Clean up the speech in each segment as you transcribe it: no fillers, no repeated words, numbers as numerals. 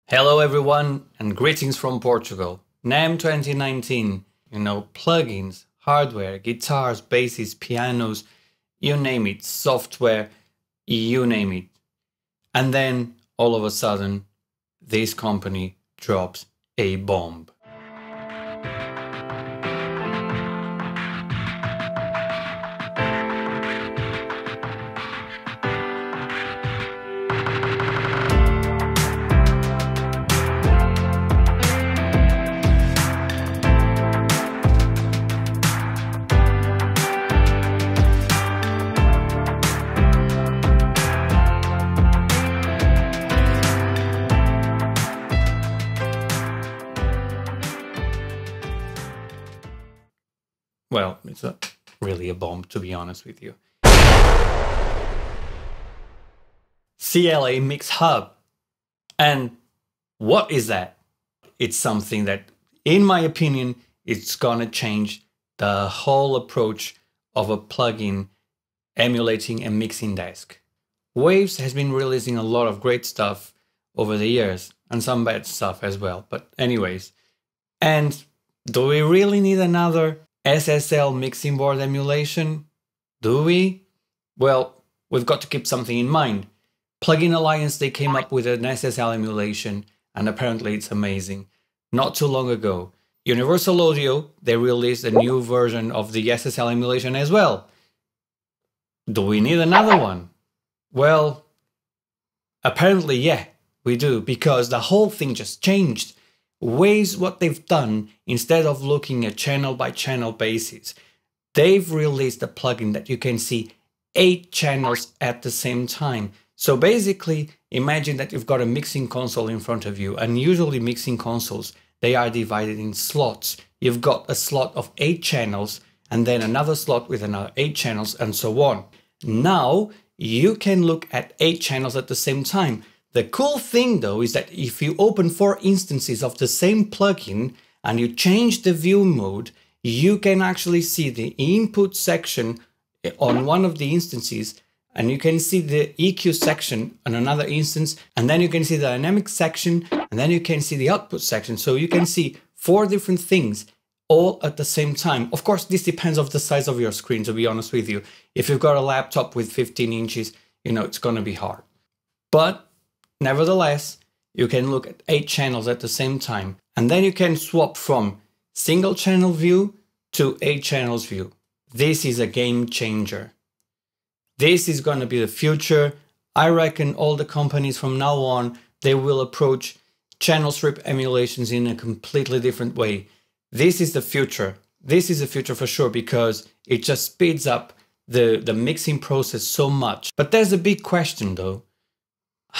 Hello everyone and greetings from Portugal. NAMM 2019, plugins, hardware, guitars, basses, pianos, you name it, software, you name it. And then all of a sudden, this company drops a bomb. Well, it's really a bomb, to be honest with you. CLA MixHub. And what is that? It's something that, in my opinion, it's gonna change the whole approach of a plugin emulating a mixing desk. Waves has been releasing a lot of great stuff over the years, and some bad stuff as well. But anyways, and do we really need another SSL mixing board emulation? Do we? Well, we've got to keep something in mind. Plugin Alliance, they came up with an SSL emulation, and apparently it's amazing. Not too long ago, Universal Audio, they released a new version of the SSL emulation as well. Do we need another one? Well, apparently, yeah, we do, because the whole thing just changed. Waves, what they've done, instead of looking at channel by channel basis, they've released a plugin that you can see 8 channels at the same time. So basically, imagine that you've got a mixing console in front of you, and usually mixing consoles, they are divided in slots. You've got a slot of 8 channels, and then another slot with another 8 channels, and so on. Now, you can look at 8 channels at the same time. The cool thing though is that if you open 4 instances of the same plugin and you change the view mode, you can actually see the input section on one of the instances, and you can see the EQ section on another instance, and then you can see the dynamic section, and then you can see the output section. So you can see 4 different things all at the same time. Of course, this depends on the size of your screen, to be honest with you. If you've got a laptop with 15 inches, it's going to be hard. But nevertheless, you can look at 8 channels at the same time, and then you can swap from single channel view to 8 channels view. This is a game changer. This is going to be the future. I reckon all the companies from now on, they will approach channel strip emulations in a completely different way. This is the future. This is the future for sure, because it just speeds up the mixing process so much. But there's a big question though.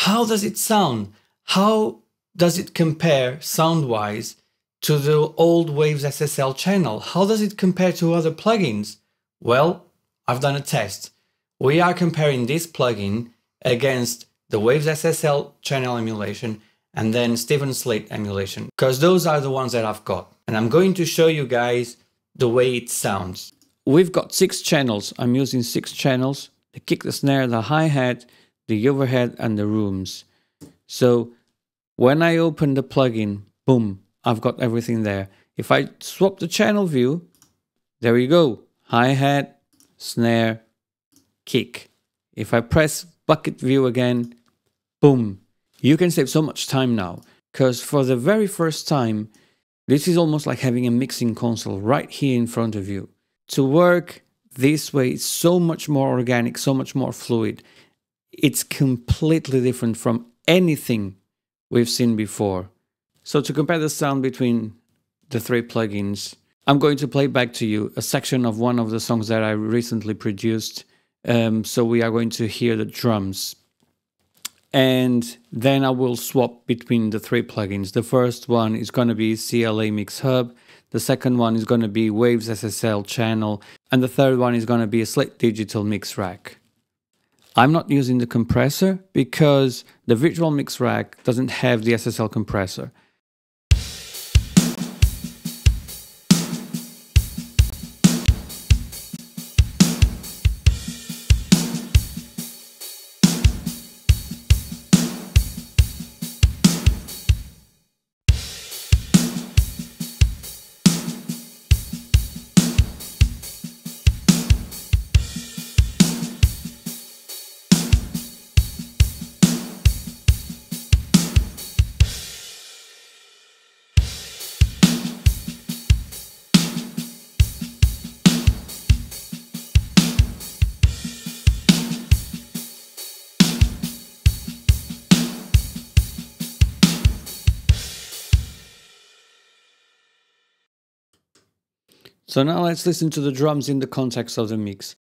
How does it sound? How does it compare sound-wise to the old Waves SSL channel? How does it compare to other plugins? Well, I've done a test. We are comparing this plugin against the Waves SSL channel emulation and then Slate emulation, because those are the ones that I've got. And I'm going to show you guys the way it sounds. We've got 6 channels. I'm using 6 channels: the kick, the snare, the hi-hat, the overhead, and the rooms. So when I open the plugin, boom, I've got everything there. If I swap the channel view, there you go, hi-hat, snare, kick. If I press bucket view again, boom. You can save so much time now, because for the very first time, this is almost like having a mixing console right here in front of you. To work this way is so much more organic, so much more fluid. It's completely different from anything we've seen before. So to compare the sound between the 3 plugins, I'm going to play back to you a section of one of the songs that I recently produced. So we are going to hear the drums. And then I will swap between the 3 plugins. The first one is going to be CLA MixHub. The second one is going to be Waves SSL channel. And the third one is going to be a Slate digital mix rack. I'm not using the compressor because the virtual mix rack doesn't have the SSL compressor. So now let's listen to the drums in the context of the mix.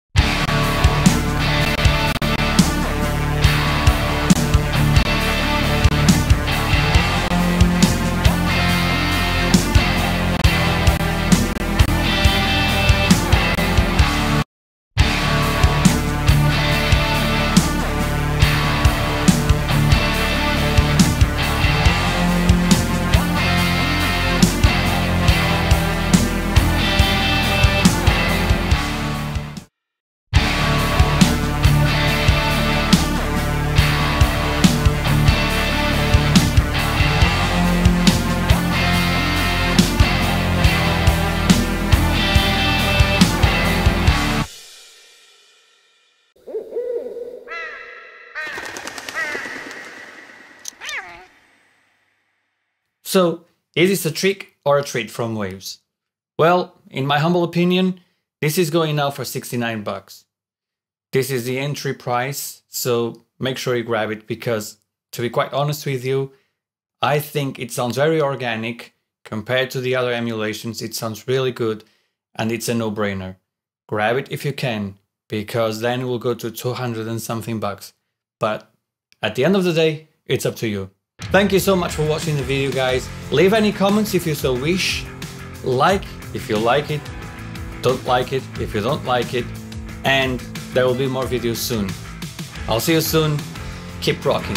So, is this a trick or a treat from Waves? Well, in my humble opinion, this is going now for 69 bucks. This is the entry price, so make sure you grab it because, to be quite honest with you, I think it sounds very organic compared to the other emulations. It sounds really good and it's a no-brainer. Grab it if you can, because then it will go to 200 and something bucks. But at the end of the day, it's up to you. Thank you so much for watching the video, guys. Leave any comments if you so wish. Like if you like it. Don't like it if you don't like it. And there will be more videos soon. I'll see you soon. Keep rocking.